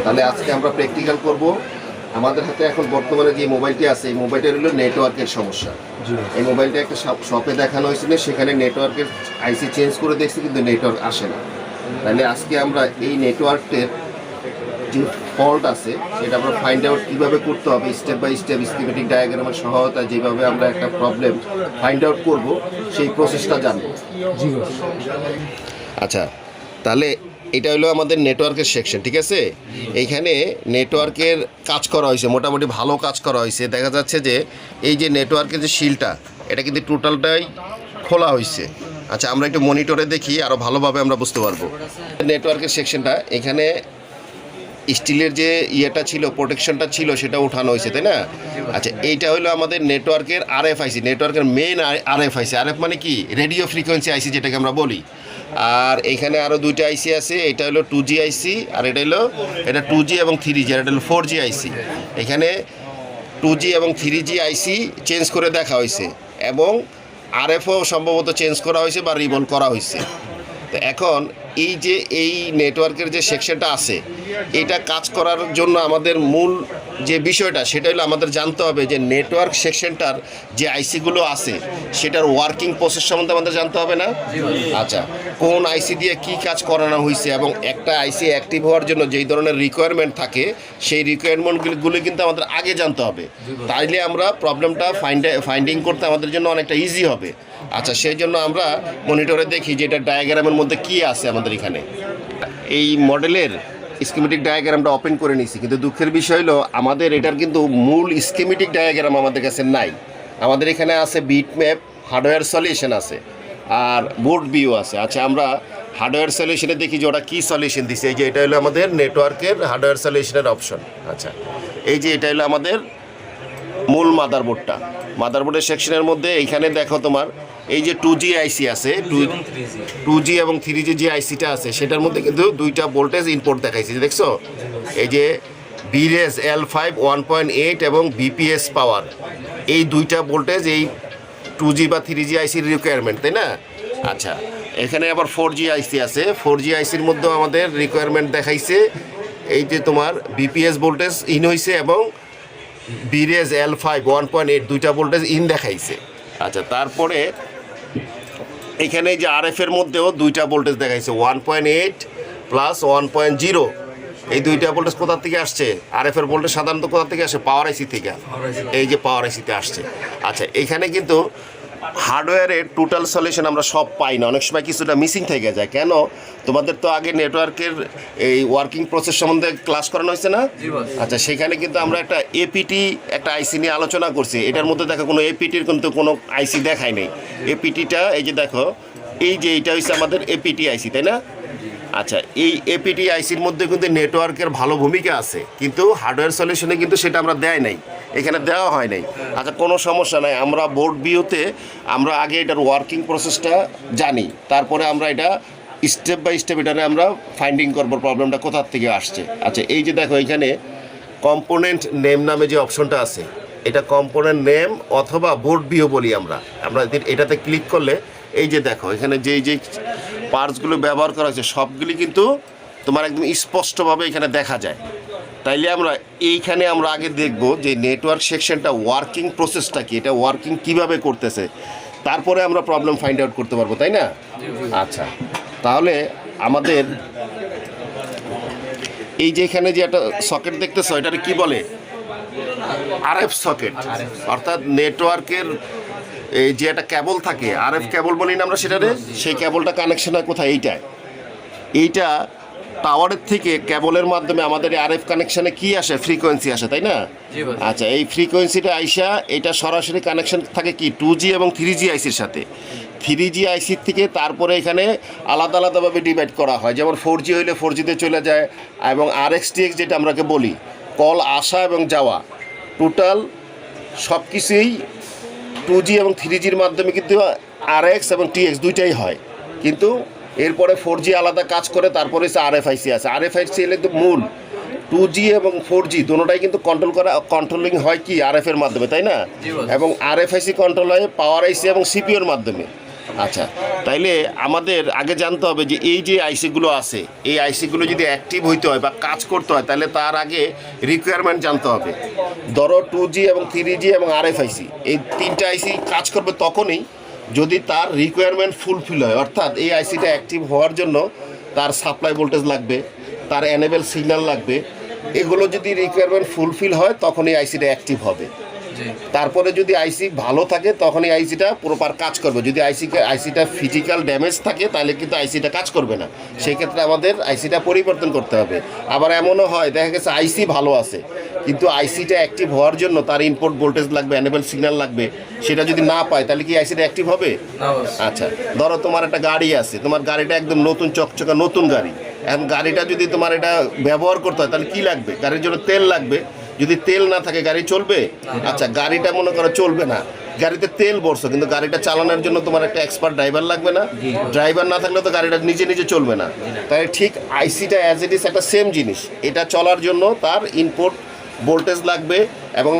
তাহলে আজকে আমরা প্র্যাকটিক্যাল করব। আমাদের হাতে এখন বর্তমানে যে মোবাইলটি আছে এই মোবাইলটা হলো নেটওয়ার্কের সমস্যা। এই মোবাইলটা একটা শপে দেখানো হয়েছিল, সেখানে নেটওয়ার্কের আইসি চেঞ্জ করে দেখছি কিন্তু নেটওয়ার্ক আসে না। তাহলে আজকে আমরা এই নেটওয়ার্কের যে ফল্ট আছে সেটা আমরা ফাইন্ড আউট কীভাবে করতে হবে, স্টেপ বাই স্টেপ স্কিমেটিক ডায়াগ্রামের সহায়তা যেভাবে আমরা একটা প্রবলেম ফাইন্ড আউট করব সেই প্রসেসটা জানবো। আচ্ছা, তাহলে এটা হলো আমাদের নেটওয়ার্কের সেকশন, ঠিক আছে। এইখানে নেটওয়ার্কের কাজ করা হয়েছে, মোটামুটি ভালো কাজ করা হয়েছে। দেখা যাচ্ছে যে এই যে নেটওয়ার্কের যে শিলটা এটা কিন্তু টোটালটাই খোলা হয়েছে। আচ্ছা, আমরা একটু মনিটরে দেখি, আরও ভালোভাবে আমরা বুঝতে পারবো। নেটওয়ার্কের সেকশনটা এখানে স্টিলের যে ইয়েটা ছিল, প্রোটেকশনটা ছিল, সেটা উঠানো হয়েছে, তাই না? আচ্ছা, এইটা হলো আমাদের নেটওয়ার্কের আরএফআইসি, নেটওয়ার্কের মেন আরএফআইসি। আরএফ মানে কি? রেডিও ফ্রিকোয়েন্সি আইসি, যেটাকে আমরা বলি। আর এখানে আরও দুইটা আইসি আছে, এটা হলো 2G আইসি, আর এটা 2G এবং 3G, আর এটা হলো 4G আইসি। এখানে 2G এবং 3G আইসি চেঞ্জ করে দেখা হয়েছে, এবং আরএফও সম্ভবত চেঞ্জ করা হয়েছে বা রিভলভ করা হয়েছে। তো এখন এই যে এই নেটওয়ার্কের যে সেকশনটা আছে, এটা কাজ করার জন্য আমাদের মূল যে বিষয়টা সেটা হলো আমাদের জানতে হবে যে নেটওয়ার্ক সেকশনটার যে আইসিগুলো আছে সেটার ওয়ার্কিং প্রসেস সম্বন্ধে আমাদের জানতে হবে না? আচ্ছা, কোন আইসি দিয়ে কি কাজ করানো হয়েছে এবং একটা আইসি অ্যাক্টিভ হওয়ার জন্য যেই ধরনের রিকোয়ারমেন্ট থাকে সেই রিকোয়ারমেন্টগুলো কিন্তু আমাদের আগে জানতে হবে। তাইলে আমরা প্রবলেমটা ফাইন্ডিং করতে আমাদের জন্য অনেকটা ইজি হবে। আচ্ছা, সেই জন্য আমরা মনিটরে দেখি যে এটা ডায়াগ্রামের মধ্যে কি আছে আমাদের এখানে। এই মডেলের স্কিমেটিক ডায়াগ্রামটা ওপেন করে নিয়েছি, কিন্তু দুঃখের বিষয় হলো আমাদের এটার কিন্তু মূল স্কিমেটিক ডায়াগ্রাম আমাদের কাছে নাই। আমাদের এখানে আছে বিট ম্যাপ, হার্ডওয়্যার সলিউশন আছে, আর বোর্ড ভিউ আছে। আচ্ছা, আমরা হার্ডওয়্যার সলিউশনে দেখি যে ওটা কী সলিউশন দিছে। এই যে এটা হলো আমাদের নেটওয়ার্কের হার্ডওয়্যার সলিউশনের অপশন। আচ্ছা, এই যে এটা হলো আমাদের মূল মাদারবোর্ডের সেকশনের মধ্যে এইখানে দেখো তোমার এই যে 2G আইসি আছে, 2G এবং 3G যে আইসিটা আছে সেটার মধ্যে কিন্তু দুইটা ভোল্টেজ ইনপুট দেখাইছে, দেখছো? এই যে বিরেস L5 1.8 এবং বিপিএস পাওয়ার, এই দুইটা ভোল্টেজ এই 2G বা 3G আইসির রিকোয়ারমেন্ট, তাই না? আচ্ছা, এখানে আবার 4G আইসি আছে, 4G আইসির মধ্যেও আমাদের রিকোয়ারমেন্ট দেখাইছে। এই যে তোমার বিপিএস ভোল্টেজ ইন হয়েছে এবং বিরেস L5 1.8 দুইটা ভোল্টেজ ইন দেখাইছে। আচ্ছা, তারপরে এখানে যে আরএফের মধ্যেও দুইটা ভোল্টেজ দেখাইছে, 1.8 প্লাস 1.0। এই দুইটা ভোল্টেজ কোথা থেকে আসছে? আরএফের ভোল্টেজ সাধারণত কোথা থেকে আসে? পাওয়ার আইসি থেকে। এই যে পাওয়ার আইসিতে আসছে। আচ্ছা, এখানে কিন্তু হার্ডওয়্যারের টোটাল সলিউশন আমরা সব পাই না, অনেক সময় কিছুটা মিসিং থেকে যায়। কেন? তোমাদের তো আগে নেটওয়ার্কের এই ওয়ার্কিং প্রসেস সম্বন্ধে ক্লাস করানো হয়েছে না? আচ্ছা, সেখানে কিন্তু আমরা একটা এপিটি একটা আইসি নিয়ে আলোচনা করছি। এটার মধ্যে দেখো কোনো এপিটির কিন্তু কোনো আইসি দেখায় নেই। এপিটিটা এই যে দেখো, এই যে এইটা হচ্ছে আমাদের এপিটি আইসি, তাই না? আচ্ছা, এই এপিটি আইসির মধ্যে কিন্তু নেটওয়ার্কের ভালো ভূমিকা আছে, কিন্তু হার্ডওয়্যার সলিউশনে কিন্তু সেটা আমরা দেয় নাই, এখানে দেওয়া হয় নাই। আচ্ছা, কোনো সমস্যা নাই, আমরা বোর্ড ভিউতে আমরা আগে এটার ওয়ার্কিং প্রসেসটা জানি, তারপরে আমরা এটা স্টেপ বাই স্টেপ এটারে আমরা ফাইন্ডিং করবো প্রবলেমটা কোথার থেকে আসছে। আচ্ছা, এই যে দেখো এখানে কম্পোনেন্ট নেম নামে যে অপশনটা আছে, এটা কম্পোনেন্ট নেম অথবা বোর্ড ভিউ বলি আমরা এটাতে ক্লিক করলে এই যে দেখো এখানে যে পার্টসগুলো ব্যবহার করা হয়েছে সবগুলি কিন্তু তোমার একদম স্পষ্টভাবে এখানে দেখা যায়। তাইলে এইখানে আমরা আগে দেখব যে নেটওয়ার্ক সেকশনটা ওয়ার্কিং প্রসেসটা কি, এটা ওয়ার্কিং কিভাবে করতেছে, তারপরে আমরা প্রবলেম ফাইন্ড আউট করতে পারবো, তাই না? আচ্ছা, তাহলে আমাদের এই যে এখানে যে একটা সকেট দেখতেছো, এটাকে কি বলে? RF socket. অর্থাৎ নেটওয়ার্কের এই যে একটা কেবল থাকে, আরএফ কেবল বলি না আমরা সেটারে, সেই কেবলটা কানেকশন হয় কোথায়? এইটা টাওয়ারের থেকে কেবলের মাধ্যমে আমাদের আরএফ কানেকশানে কি আসে? ফ্রিকোয়েন্সি আসে, তাই না? আচ্ছা, এই ফ্রিকোয়েন্সিটা আইসা এটা সরাসরি কানেকশন থাকে কি 2G এবং 3G আইসির সাথে। 3G আইসির থেকে তারপরে এখানে আলাদা আলাদাভাবে ডিভাইড করা হয়, যেমন 4G হইলে 4Gতে চলে যায়, এবং RxTx যেটা আমরাকে বলি কল আসা এবং যাওয়া, টোটাল সব কিছুই 2G এবং 3Gর মাধ্যমে কিন্তু Rx এবং TX দুইটাই হয়। কিন্তু এরপরে 4G আলাদা কাজ করে, তারপরে হচ্ছে RFIC আছে। RFIC হলে কিন্তু মূল 2G এবং 4G দুটোটাই কিন্তু কন্ট্রোলিং হয় কি RF এর মাধ্যমে, তাই না? এবং RFIC কন্ট্রোল হয় পাওয়ার আইসি এবং সিপিইউর মাধ্যমে। আচ্ছা, তাইলে আমাদের আগে জানতে হবে যে এই যে আইসিগুলো আছে, এই আইসিগুলো যদি অ্যাক্টিভ হইতে হয় বা কাজ করতে হয়, তাহলে তার আগে রিকোয়ারমেন্ট জানতে হবে। ধরো 2G এবং 3G এবং RFIC, এই তিনটা আইসি কাজ করবে তখনই যদি তার রিকোয়ারমেন্ট ফুলফিল হয়। অর্থাৎ এই আইসিটা অ্যাক্টিভ হওয়ার জন্য তার সাপ্লাই ভোল্টেজ লাগবে, তার এনেবল সিগন্যাল লাগবে। এগুলো যদি রিকোয়ারমেন্ট ফুলফিল হয় তখন এই আইসিটা অ্যাক্টিভ হবে। তারপরে যদি আইসি ভালো থাকে তখন এই আইসিটা প্রপার কাজ করবে। যদি আইসিটা ফিজিক্যাল ড্যামেজ থাকে তাহলে কিন্তু আইসিটা কাজ করবে না। সেই ক্ষেত্রে আমাদের আইসিটা পরিবর্তন করতে হবে। আবার এমনও হয়, দেখা গেছে আইসি ভালো আছে কিন্তু আইসিটা অ্যাক্টিভ হওয়ার জন্য তার ইনপুট ভোল্টেজ লাগবে, এনেবল সিগন্যাল লাগবে, সেটা যদি না পায় তাহলে কি আইসিটা অ্যাক্টিভ হবে? আচ্ছা, ধরো তোমার একটা গাড়ি আছে, তোমার গাড়িটা একদম নতুন চকচকা নতুন গাড়ি। এখন গাড়িটা যদি তোমার এটা ব্যবহার করতে হয় তাহলে কি লাগবে? গাড়ির জন্য তেল লাগবে। যদি তেল না থাকে গাড়ি চলবে? আচ্ছা, গাড়িটা মনে করো চলবে না, গাড়িতে তেল ভরছো কিন্তু গাড়িটা চালানোর জন্য তোমার একটা এক্সপার্ট ড্রাইভার লাগবে না? ড্রাইভার না থাকলে তো গাড়িটা নিজে নিজে চলবে না। তাই ঠিক আইসিটা অ্যাজ ইট ইজ একটা সেম জিনিস। এটা চলার জন্য তার ইনপুট ভোল্টেজ লাগবে এবং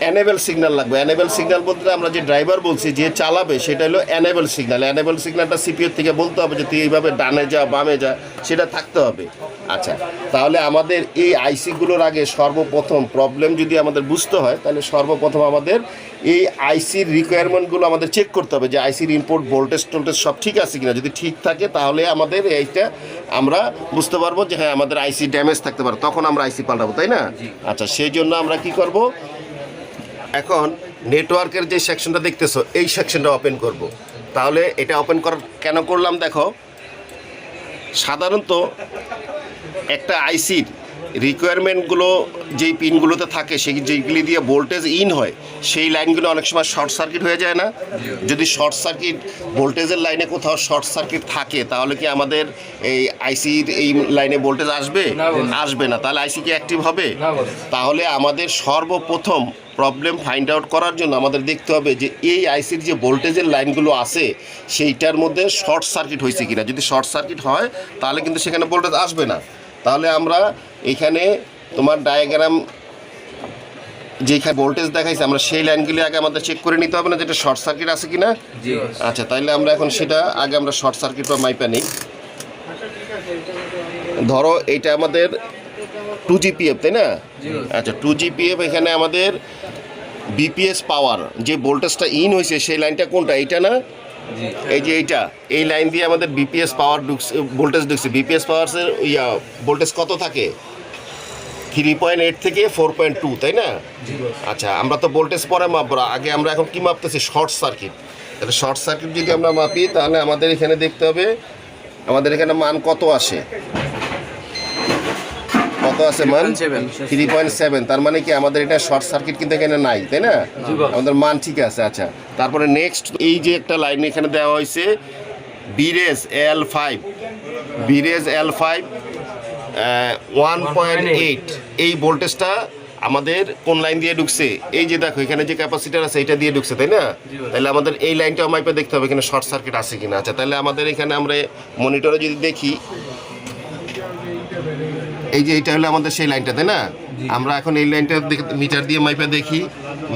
এনেবল সিগন্যাল লাগবে। এনেবল সিগন্যাল বলতে আমরা যে ড্রাইভার বলছি, যে চালাবে, সেটা হলো এনেবল সিগন্যাল। এনেবল সিগন্যালটা সিপিইউ থেকে বলতে হবে যে তুই এইভাবে ডানে যা বামে যা, সেটা থাকতে হবে। আচ্ছা, তাহলে আমাদের এই আইসিগুলোর আগে সর্বপ্রথম প্রবলেম যদি আমাদের বুঝতে হয় তাহলে সর্বপ্রথম আমাদের এই আইসির রিকোয়ারমেন্টগুলো আমাদের চেক করতে হবে যে আইসির ইনপুট ভোল্টেজ টোল্টেজ সব ঠিক আছে কিনা। যদি ঠিক থাকে তাহলে আমাদের এইটা আমরা বুঝতে পারবো যে হ্যাঁ আমাদের আইসি ড্যামেজ থাকতে পারে, তখন আমরা আইসি পাল্টাবো, তাই না? আচ্ছা, সেই জন্য আমরা কি করব, এখন নেটওয়ার্কের যে সেকশনটা দেখতেছো এই সেকশনটা ওপেন করব। তাহলে এটা ওপেন করার কেন করলাম দেখো, সাধারণত একটা আইসির রিকোয়ারমেন্টগুলো যেই পিনগুলোতে থাকে সেই যেগুলি দিয়ে ভোল্টেজ ইন হয় সেই লাইনগুলো অনেক সময় শর্ট সার্কিট হয়ে যায় না? যদি শর্ট সার্কিট ভোল্টেজের লাইনে কোথাও শর্ট সার্কিট থাকে তাহলে কি আমাদের এই আইসির এই লাইনে ভোল্টেজ আসবে? আসবে না। তাহলে আইসি কি অ্যাক্টিভ হবে? তাহলে আমাদের সর্বপ্রথম প্রবলেম ফাইন্ড আউট করার জন্য আমাদের দেখতে হবে যে এই আইসির যে ভোল্টেজের লাইনগুলো আছে সেইটার মধ্যে শর্ট সার্কিট হয়েছে কিনা। যদি শর্ট সার্কিট হয় তাহলে কিন্তু সেখানে ভোল্টেজ আসবে না। তাহলে আমরা এখানে তোমার ডায়াগ্রাম যেখানে ভোল্টেজ দেখাইছে আমরা সেই লাইনগুলি আগে আমাদের চেক করে নিতে হবে না যেটা শর্ট সার্কিট আছে কিনা। আচ্ছা, তাইলে আমরা এখন সেটা আগে আমরা শর্ট সার্কিট বা মাইপা নিই। ধরো এইটা আমাদের 2GPF, তাই না? আচ্ছা, 2GPF, এখানে আমাদের বিপিএস পাওয়ার যে ভোল্টেজটা ইন হয়েছে সেই লাইনটা কোনটা? এইটা না? এই যে এইটা, এই লাইন দিয়ে আমাদের বিপিএস পাওয়ার ভোল্টেজ ঢুকছে। বিপিএস পাওয়ারের ভোল্টেজ কত থাকে? 3.8 থেকে 4.2, তাই না? আচ্ছা, আমরা তো ভোল্টেজ পরে মাপবো, আগে আমরা এখন কি মাপতেছি? Short circuit. তাহলে শর্ট সার্কিট যদি আমরা মাপি তাহলে আমাদের এখানে দেখতে হবে আমাদের এখানে মান কত আসে। কত আছে মান? 3.7। তার মানে কি আমাদের এটা শর্ট সার্কিট কিন্তু এখানে নাই, তাই না? আমাদের মান ঠিক আছে। আচ্ছা, তারপরে নেক্সট এই যে একটা লাইন এখানে দেওয়া হয়েছে বিরেজ L5, বিরেজ L5 1.8, এই ভোল্টেজটা আমাদের কোন লাইন দিয়ে ঢুকছে? এই যে দেখো এখানে যে ক্যাপাসিটার আছে এটা দিয়ে ঢুকছে, তাই না? তাহলে আমাদের এই লাইনটা মাইপে দেখতে হবে এখানে শর্ট সার্কিট আছে কিনা। আচ্ছা, তাহলে আমাদের এখানে আমরা মনিটরে যদি দেখি এই যে এটা হলো আমাদের সেই লাইনটা, তাই না? আমরা এখন এই লাইনটা মিটার দিয়ে মাইপে দেখি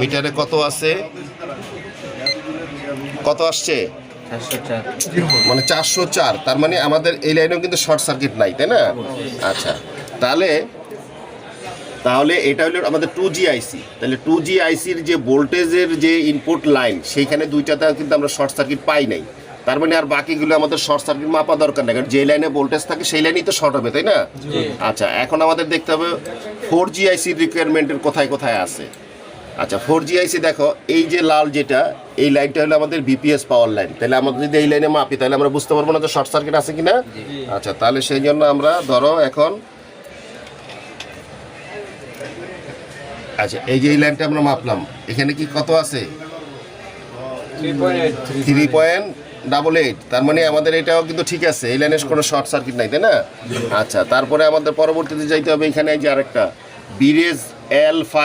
মিটারে কত আছে, কত আসছে? 404, মানে 404। তার মানে আমাদের এই লাইনেও কিন্তু শর্ট সার্কিট নাই, তাই না? আচ্ছা, তাহলে এটা হলো আমাদের 2G আইসি। তাহলে 2G আইসির যে ভোল্টেজের যে ইনপুট লাইন সেইখানে দুইটাতে কিন্তু আমরা শর্ট সার্কিট পাই নাই। তার মানে আর বাকিগুলো আমাদের শর্ট সার্কিট মাপা দরকার নেই, কারণ যে লাইনে ভোল্টেজ থাকে সেই লাইনেই তো শর্ট হবে, তাই না? আচ্ছা, এখন আমাদের দেখতে হবে 4G আইসির রিকোয়ারমেন্টের কোথায় কোথায় আছে। আচ্ছা, 4G আইসি দেখো এই যে লাল যেটা, এই লাইনটা হলো আমাদের বিপিএস পাওয়ার লাইন। তাহলে আমরা যদি এই লাইনে মাপি তাহলে আমরা বুঝতে পারবো না যে শর্ট সার্কিট আছে কিনা। আচ্ছা, তাহলে সেই জন্য আমরা ধরো এখন আচ্ছা এই যে এই লাইনটা আমরা মাপলাম, এখানে কি কত আছে? 3.88। তার মানে আমাদের এটাও কিন্তু ঠিক আছে, এই লাইনের কোনো শর্ট সার্কিট নাই, তাই না? আচ্ছা, তারপরে আমাদের পরবর্তীতে যাইতে হবে এখানে এই যে আরেকটা বিরেজ L5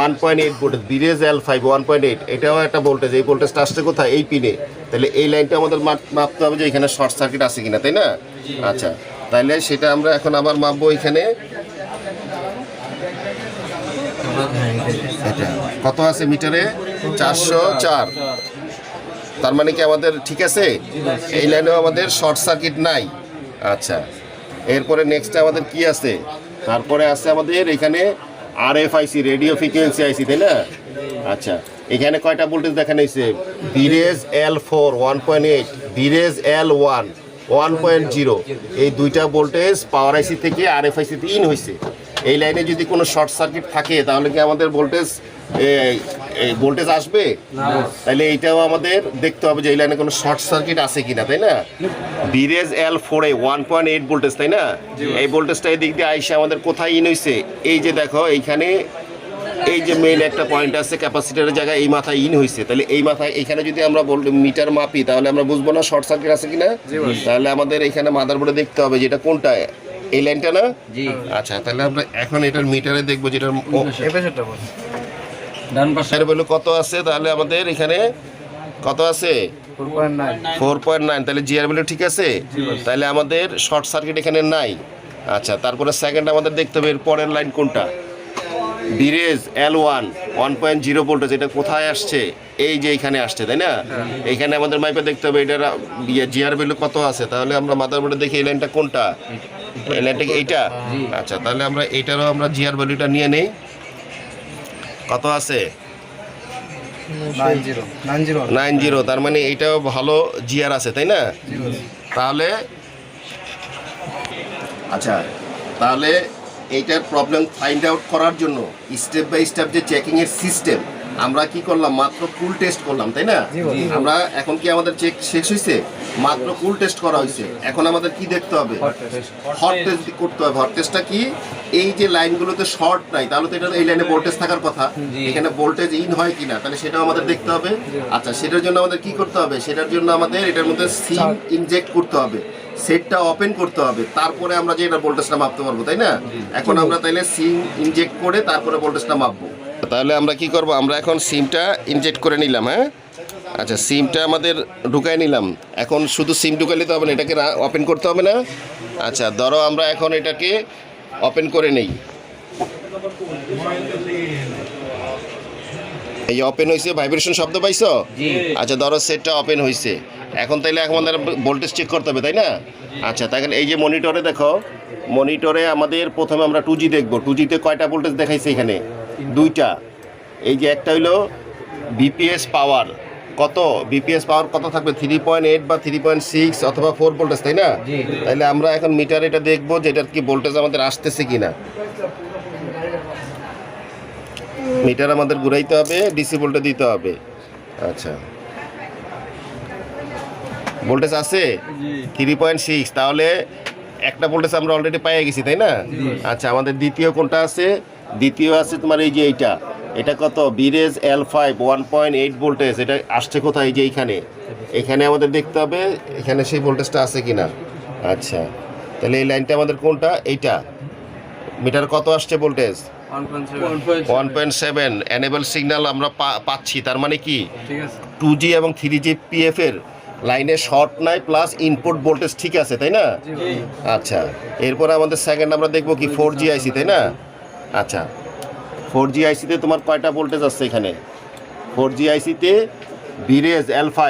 1.8 ভোল্টেজ, বিরেজ L5 1.8, এটাও একটা ভোল্টেজ। এই ভোল্টেজটা আসছে কোথায়? এই পিনে। তাহলে এই লাইনটা আমাদের মাপতে হবে যে এখানে শর্ট সার্কিট আছে কিনা, তাই না? আচ্ছা, তাহলে সেটা আমরা এখন আবার মাপবো এখানে কত আছে মিটারে? 404। তার মানে কি আমাদের ঠিক আছে, এই লাইনেও আমাদের শর্ট সার্কিট নাই। আচ্ছা, এরপরে নেক্সট আমাদের কি আছে, তারপরে আছে আমাদের এখানে আরএফআইসি, রেডিও ফ্রিকোয়েন্সি আইসি, তাই না? আচ্ছা, এখানে কয়টা ভোল্টেজ দেখানো হয়েছে? ভিরেজ L4 1.8, ভিরেজ L1 1.0, এই দুইটা ভোল্টেজ পাওয়ার আইসি থেকে আরএফআইসিতে ইন হয়েছে। এই লাইনে যদি কোনো শর্ট সার্কিট থাকে তাহলে কি আমাদের ভোল্টেজ আসবে? তাহলে এইটাও আমাদের দেখতে হবে যে এই লাইনে কোনো শর্ট সার্কিট আছে কিনা, তাই না? ভিরেজ L4 1.8 ভোল্টেজ, তাই না? এই ভোল্টেজটা এই দিক দিয়ে আইসা আমাদের কোথায় ইন হয়েছে? এই যে দেখো এইখানে, এই যে মেইন একটা পয়েন্ট আছে ক্যাপাসিটরের জায়গায়, এই মাথায় ইন হয়েছে। তাহলে এই মাথায় এখানে যদি আমরা মিটার মাপি তাহলে আমরা বুঝবো না শর্ট সার্কিট আছে কিনা। তাহলে আমাদের এখানে মাদারবোর্ডে দেখতে হবে যেটা কোনটা, এই লাইনটা না? আচ্ছা, তাহলে আমরা এখন এটার মিটারে দেখবো যেটার ডান পাশে বলে কত আছে। তাহলে আমাদের এখানে কত আছে? 4.9। তাহলে জিআর ভ্যালু ঠিক আছে, তাহলে আমাদের শর্ট সার্কিট এখানে নাই। আচ্ছা, তারপরে সেকেন্ড আমাদের দেখতে হবে এর পরের লাইন কোনটা। ভিরেজ L1 1.0 ভোল্টেজ, এটা কোথায় আসছে? এই যে এইখানে আসছে, তাই না? এইখানে আমাদের মাইপে দেখতে হবে এটার জিআর ভ্যালু কত আছে। তাহলে আমরা মাদারবোর্ডে দেখি এই লাইনটা কোনটা, এই লাইনটা কি এইটা? আচ্ছা, তাহলে আমরা এইটারও আমরা জিআর ভ্যালুটা নিয়ে নেই। কত আছে? 90। তার মানে এইটাও ভালো জিআর আছে, তাই না? তাহলে আচ্ছা, তাহলে এইটার প্রবলেম ফাইন্ড আউট করার জন্য স্টেপ বাই স্টেপ যে চেকিংয়ের সিস্টেম, আমরা কি করলাম? মাত্র কুল টেস্ট করলাম, তাই না? আমরা এখন কি আমাদের চেক শেষ হয়েছে? মাত্র কুল টেস্ট করা হয়েছে। এখন আমাদের কি দেখতে হবে? হট টেস্ট করতে হবে। হট টেস্টটা কি? এই যে লাইনগুলোতে শর্ট নাই, তাহলে তো এটা এই লাইনে ভোল্টেজ থাকার কথা, এখানে ভোল্টেজ ইন হয় কিনা, তাহলে সেটাও আমাদের দেখতে হবে। আচ্ছা, সেটার জন্য আমাদের কি করতে হবে? সেটার জন্য আমাদের এটার মধ্যে সিম ইনজেক্ট করতে হবে, সেটটা ওপেন করতে হবে, তারপরে আমরা যে এটা ভোল্টেজটা মাপতে পারবো, তাই না? এখন আমরা তাইলে সিম ইনজেক্ট করে তারপরে ভোল্টেজটা মাপবো। তাহলে আমরা কি করব? আমরা এখন সিমটা ইনজেক্ট করে নিলাম। হ্যাঁ, আচ্ছা, সিমটা আমাদের ঢুকাই নিলাম। এখন শুধু সিম ঢুকাইলে তো হবে না, এটাকে ওপেন করতে হবে না? আচ্ছা, ধরো আমরা এখন এটাকে ওপেন করে নেই। এই ওপেন হয়েছে, ভাইব্রেশন শব্দ পাইছো? আচ্ছা, ধরো সেটটা ওপেন হয়েছে। এখন তাইলে আমাদের ভোল্টেজ চেক করতে হবে, তাই না? আচ্ছা, তাই এই যে মনিটরে দেখো, মনিটরে আমাদের প্রথমে আমরা 2G দেখবো। 2Gতে কয়টা ভোল্টেজ দেখাইছে? এখানে দুইটা। এই যে একটা হইলো বিপিএস পাওয়ার, কত বিপিএস পাওয়ার কত থাকবে? 3.8 বা 3.6 অথবা 4 ভোল্টেজ, তাই না? তাইলে আমরা এখন মিটার এটা দেখবো যে এটার কি ভোল্টেজ আমাদের আসতেছে কিনা। মিটার আমাদের ঘুরাইতে হবে, ডিসি ভোল্টেজ দিতে হবে। আচ্ছা, ভোল্টেজ আছে 3.6, তাহলে একটা ভোল্টেজ আমরা অলরেডি পেয়ে গেছি, তাই না? আচ্ছা, আমাদের দ্বিতীয় কোনটা আছে? দ্বিতীয় আছে তোমার এই যে এইটা, এটা কত? ভিরেজ L5 1.8 ভোল্টেজ, এটা আসছে কোথায়? এই যে এইখানে, এখানে আমাদের দেখতে হবে এখানে সেই ভোল্টেজটা আছে কিনা। আচ্ছা, তাহলে এই লাইনটা আমাদের কোনটা? এইটা। মিটার কত আসছে ভোল্টেজ? 1.7। এনেবল সিগন্যাল আমরা পাচ্ছি, তার মানে কি 2G এবং 3G PF এর লাইনে শর্ট নাই, প্লাস ইনপুট ভোল্টেজ ঠিক আছে, তাই না? আচ্ছা, এরপর আমাদের সেকেন্ড আমরা দেখবো কি 4G আইসি, তাই না? আচ্ছা, 4G আইসিতে তোমার কয়টা ভোল্টেজ আসছে? এখানে 4G আইসিতে ভিরেজ L5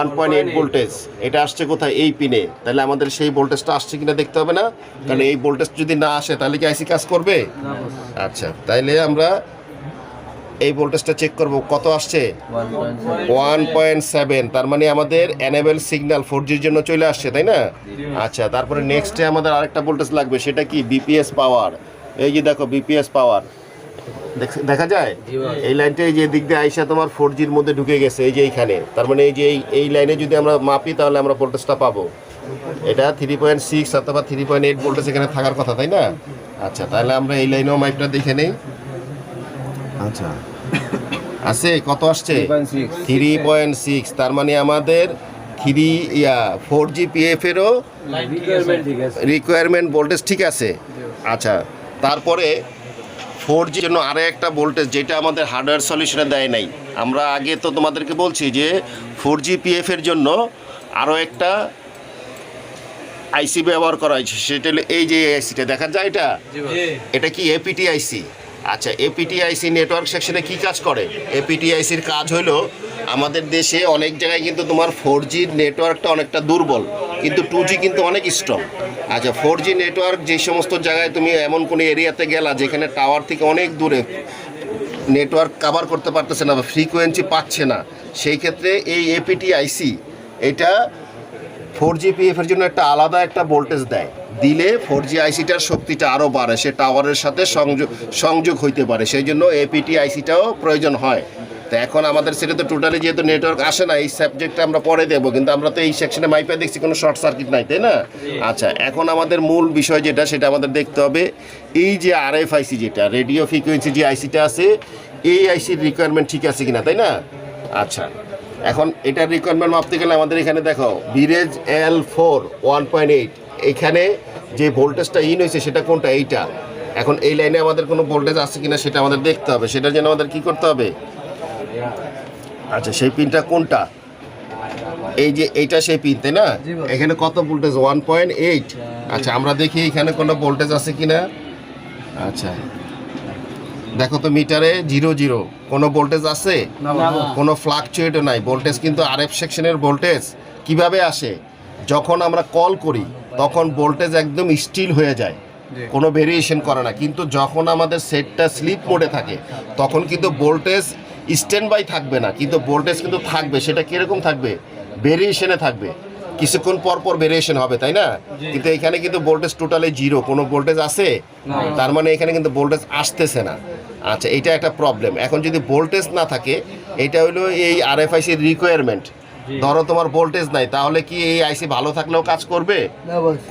1.8 ভোল্টেজ, এটা আসছে কোথায়? এই পিনে। তাহলে আমাদের সেই ভোল্টেজটা আসছে কিনা দেখতে হবে না? কারণ এই ভোল্টেজ যদি না আসে তাহলে কি আইসি কাজ করবে? আচ্ছা, তাইলে আমরা এই ভোল্টেজটা চেক করব, কত আসছে? 1.7। তার মানে আমাদের এনেবল সিগন্যাল 4Gর জন্য চলে আসছে, তাই না? আচ্ছা, তারপরে নেক্সটে আমাদের আরেকটা ভোল্টেজ লাগবে, সেটা কি? বিপিএস পাওয়ার। এই যে দেখো বিপিএস পাওয়ার দেখা যায়, এই লাইনটা এই যে দিক দিয়ে আইসা তোমার 4Gর মধ্যে ঢুকে গেছে, এই যে এইখানে। তার মানে এই যে এই লাইনে যদি আমরা মাপি তাহলে আমরা ভোল্টেজটা পাবো। এটা 3.6 অথবা 3.8 ভোল্টেজ এখানে থাকার কথা, তাই না? আচ্ছা, তাহলে আমরা এই লাইনেও মাইপটা দেখে নেই। আচ্ছা, আছে কত আসছে? 3.6। তার মানে আমাদের 4G PF এরও রিকোয়ারমেন্ট ভোল্টেজ ঠিক আছে। আচ্ছা, তারপরে 4G জন্য আরও একটা ভোল্টেজ যেটা আমাদের হার্ডওয়্যার সলিউশনে দেয় নাই। আমরা আগে তো তোমাদেরকে বলছি যে 4G PF এর জন্য আরও একটা আইসি ব্যবহার করা হয়েছে, সেটা হলো এই যে আইসিটা দেখা যায়, এটা কি APT আইসি। আচ্ছা, এপিটিআইসি নেটওয়ার্ক সেকশনে কি কাজ করে? এপিটিআইসির কাজ হলো আমাদের দেশে অনেক জায়গায় কিন্তু তোমার 4G নেটওয়ার্কটা অনেকটা দুর্বল, কিন্তু 2G কিন্তু অনেক স্ট্রং। আচ্ছা, 4G নেটওয়ার্ক যে সমস্ত জায়গায় তুমি এমন কোনো এরিয়াতে গেলা যেখানে টাওয়ার থেকে অনেক দূরে নেটওয়ার্ক কভার করতে পারতেছে না বা ফ্রিকোয়েন্সি পাচ্ছে না, সেই ক্ষেত্রে এই এপিটিআইসি এটা 4GPF এর জন্য একটা আলাদা একটা ভোল্টেজ দেয়, দিলে 4G আইসিটার শক্তিটা আরও বাড়ে, সে টাওয়ারের সাথে সংযোগ হইতে পারে, সেই জন্য এপিটি আইসিটাও প্রয়োজন হয়। তো এখন আমাদের সেটা তো টোটালি যেহেতু নেটওয়ার্ক আসে না, এই সাবজেক্টটা আমরা পরে দেবো, কিন্তু আমরা তো এই সেকশনে মাইপে দেখছি কোনো শর্ট সার্কিট নাই, তাই না? আচ্ছা, এখন আমাদের মূল বিষয় যেটা সেটা আমাদের দেখতে হবে, এই যে RFIC যেটা রেডিও ফ্রিকোয়েন্সি যে আইসিটা আছে, এই আইসির রিকোয়ারমেন্ট ঠিক আছে কিনা, তাই না? আচ্ছা, এখন এটার রিকোয়ারমেন্ট মাপতে গেলে আমাদের এখানে দেখো ভিরেজ L4 1.8, এখানে যে ভোল্টেজটা ইন হয়েছে সেটা কোনটা? এইটা। এখন এই লাইনে আমাদের কোনো ভোল্টেজ আছে কিনা সেটা আমাদের দেখতে হবে, সেটার জন্য আমাদের কি করতে হবে? আচ্ছা, সেই পিনটা কোনটা? এই যে এইটা সেই পিন, তাই না? এখানে কত ভোল্টেজ? 1.8। আচ্ছা, আমরা দেখি এখানে কোনো ভোল্টেজ আছে কিনা। আচ্ছা, দেখো তো মিটারে 0 কোনো ভোল্টেজ আছে? কোনো ফ্লাকচুয়েটও নাই। ভোল্টেজ কিন্তু RF সেকশনের ভোল্টেজ কিভাবে আসে? যখন আমরা কল করি তখন ভোল্টেজ একদম স্টিল হয়ে যায়, কোনো ভেরিয়েশন করে না, কিন্তু যখন আমাদের সেটটা স্লিপ মোডে থাকে তখন কিন্তু ভোল্টেজ স্ট্যান্ড বাই থাকবে না, কিন্তু ভোল্টেজ কিন্তু থাকবে। সেটা কীরকম থাকবে? ভেরিয়েশনে থাকবে, কিছুক্ষণ পর পর ভেরিয়েশন হবে, তাই না? কিন্তু এখানে কিন্তু ভোল্টেজ টোটালি 0, কোনো ভোল্টেজ আছে, তার মানে এখানে কিন্তু ভোল্টেজ আসতেছে না। আচ্ছা, এটা একটা প্রবলেম। এখন যদি ভোল্টেজ না থাকে, এটা হলো এই RFICর রিকোয়ারমেন্ট। ধরো তোমার ভোল্টেজ নাই, তাহলে কি এই আইসি ভালো থাকলেও কাজ করবে?